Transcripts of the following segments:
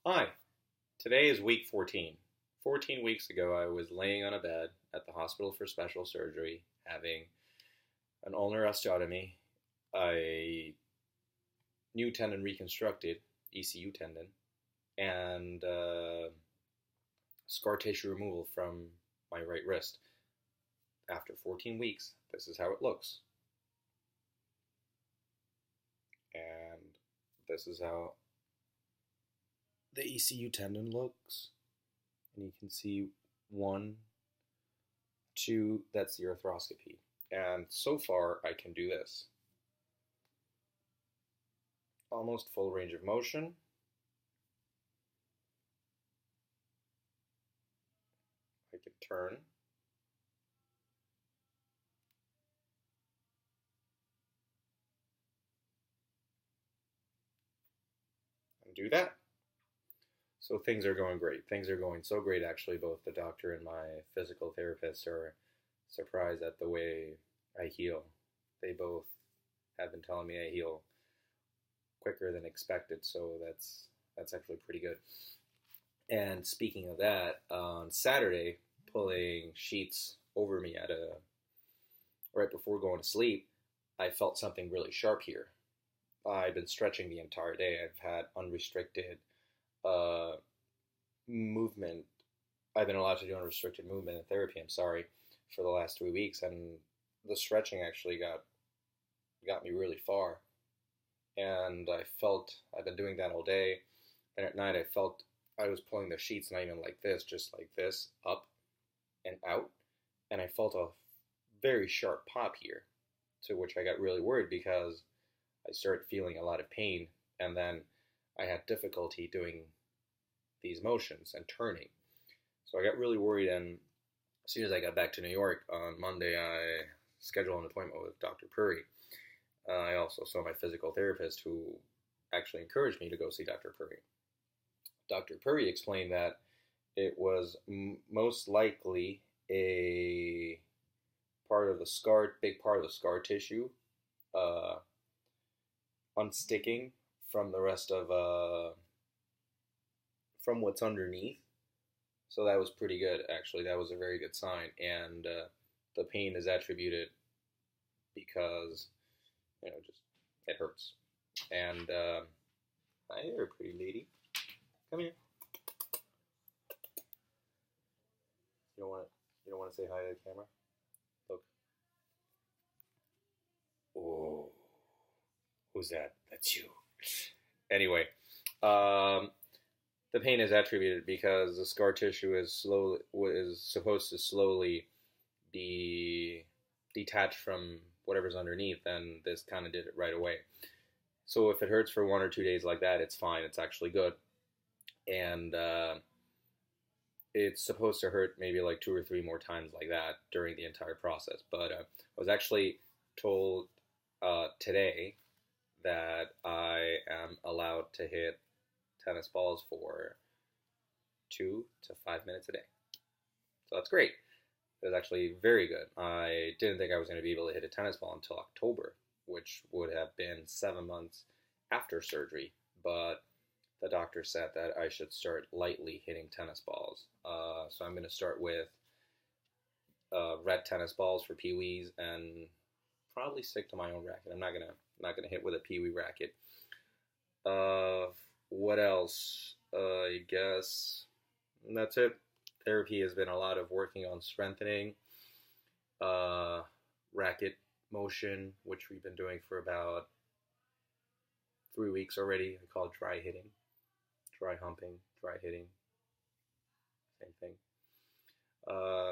Hi, today is week 14. 14 weeks ago, I was laying on a bed at the hospital for special surgery, having an ulnar osteotomy, a new tendon reconstructed, ECU tendon, and scar tissue removal from my right wrist. After 14 weeks, this is how it looks. And this is how the ECU tendon looks. And you can see one, two, that's the arthroscopy. And so far, I can do this. Almost full range of motion. I can turn. And do that. So things are going great. Things are going so great, actually. Both the doctor and my physical therapist are surprised at the way I heal. They both have been telling me I heal quicker than expected, so that's actually pretty good. And speaking of that, on Saturday, pulling sheets over me at a right before going to sleep, I felt something really sharp here. I've been stretching the entire day. I've had unrestricted uh, movement. I've been allowed to do unrestricted movement in therapy. I'm sorry, for the last 3 weeks, and the stretching actually got me really far. And I've been doing that all day, and at night I felt I was pulling the sheets not even like this, just like this, up and out, and I felt a very sharp pop here, to which I got really worried because I started feeling a lot of pain, and then I had difficulty doing these motions and turning. So I got really worried, and as soon as I got back to New York on Monday, I scheduled an appointment with Dr. Puri. I also saw my physical therapist, who actually encouraged me to go see Dr. Puri. Dr. Puri explained that it was most likely a big part of the scar tissue uh, unsticking from the rest of from what's underneath. So that was pretty good, actually. That was a very good sign. And the pain is attributed because, just it hurts. And hi there, pretty lady. Come here. You don't want to. You don't want to say hi to the camera. Look. Oh, who's that? That's you. Anyway, um, the pain is attributed because the scar tissue is supposed to slowly be detached from whatever's underneath, and this kind of did it right away. So if it hurts for 1 or 2 days like that, it's fine. It's actually good, and it's supposed to hurt maybe like 2 or 3 more times like that during the entire process. But I was actually told today that I am allowed to hit tennis balls for 2 to 5 minutes a day. So that's great. It was actually very good. I didn't think I was going to be able to hit a tennis ball until October, which would have been 7 months after surgery. But the doctor said that I should start lightly hitting tennis balls. So I'm going to start with red tennis balls for peewees and probably stick to my own racket. I'm not gonna hit with a peewee racket. What else? I guess that's it. Therapy has been a lot of working on strengthening racket motion, which we've been doing for about 3 weeks already. I call it dry hitting, dry humping, dry hitting, same thing.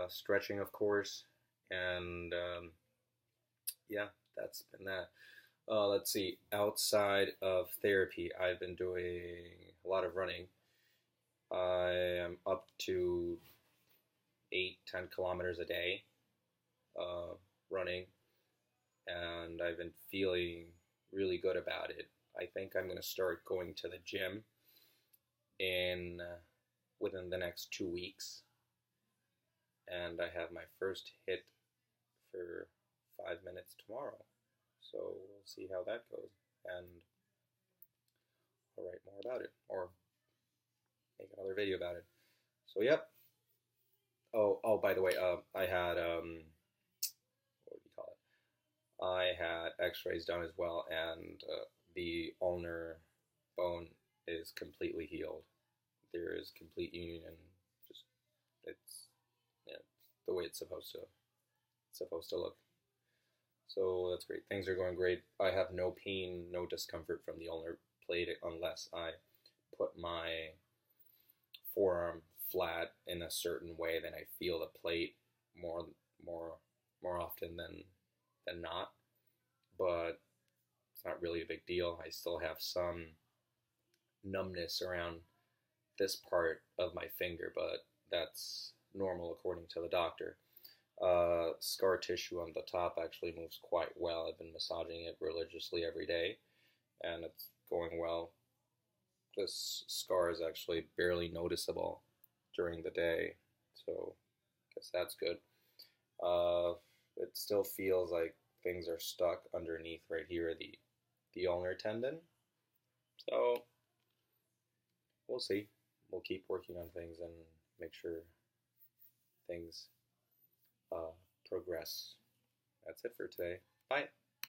Stretching, of course, and yeah, that's been that. Let's see. Outside of therapy, I've been doing a lot of running. I am up to 8, 10 kilometers a day running, and I've been feeling really good about it. I think I'm going to start going to the gym in within the next 2 weeks, and I have my first hit for 5 minutes tomorrow. So we'll see how that goes, and I'll write more about it, or video about it. So yep. Oh, by the way, I had what do you call it? I had X-rays done as well, and the ulnar bone is completely healed. There is complete union, and just it's the way it's supposed to look. So that's great. Things are going great. I have no pain, no discomfort from the ulnar plate unless I put my forearm flat in a certain way. Then I feel the plate more often than not. But it's not really a big deal. I still have some numbness around this part of my finger, but that's normal according to the doctor. Scar tissue on the top actually moves quite well. I've been massaging it religiously every day, and it's going well. This scar is actually barely noticeable during the day, so I guess that's good. It still feels like things are stuck underneath right here, the ulnar tendon. So we'll see. We'll keep working on things and make sure things progress. That's it for today. Bye.